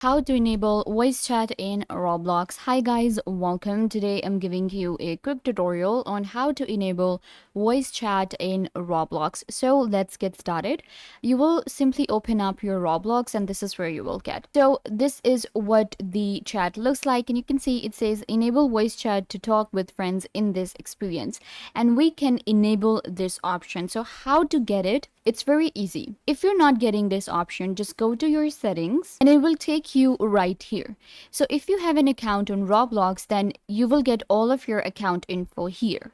How to enable voice chat in Roblox. Hi guys, welcome. Today I'm giving you a quick tutorial on how to enable voice chat in Roblox. So let's get started. You will simply open up your Roblox and this is where you will get. So this is what the chat looks like, and you can see it says enable voice chat to talk with friends in this experience, and we can enable this option. So how to get it? It's very easy. If you're not getting this option, just go to your settings and it will take you right here. So if you have an account on Roblox, then you will get all of your account info here.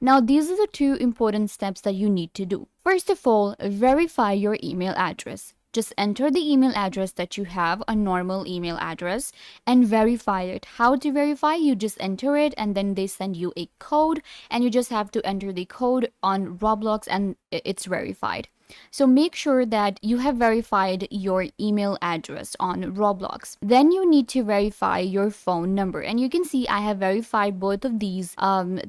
Now, these are the two important steps that you need to do. First of all, verify your email address. Just enter the email address that you have, a normal email address, and verify it. How to verify? You just enter it and then they send you a code and you just have to enter the code on Roblox and it's verified. So make sure that you have verified your email address on Roblox. Then you need to verify your phone number. And you can see I have verified both of these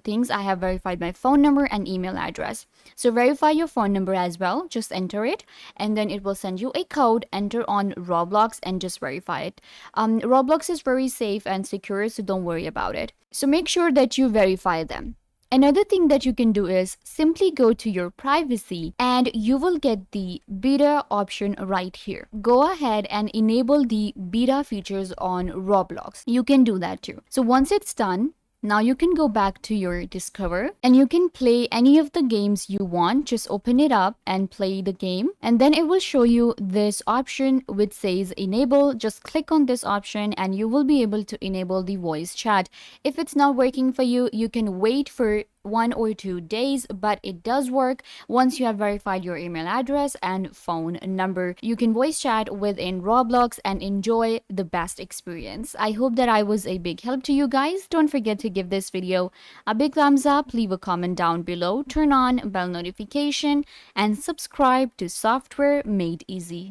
things. I have verified my phone number and email address. So verify your phone number as well. Just enter it and then it will send you a code. Enter on Roblox and just verify it. Roblox is very safe and secure, so don't worry about it. So make sure that you verify them. Another thing that you can do is simply go to your privacy and you will get the beta option right here. Go ahead and enable the beta features on Roblox. You can do that too. So once it's done, now you can go back to your Discover and you can play any of the games you want. Just open it up and play the game. And then it will show you this option which says enable. Just click on this option and you will be able to enable the voice chat. If it's not working for you, you can wait for 1 or 2 days, but it does work. Once you have verified your email address and phone number, you can voice chat within Roblox and enjoy the best experience. I hope that I was a big help to you guys. Don't forget to give this video a big thumbs up, leave a comment down below, turn on bell notification, and subscribe to Software Made Easy.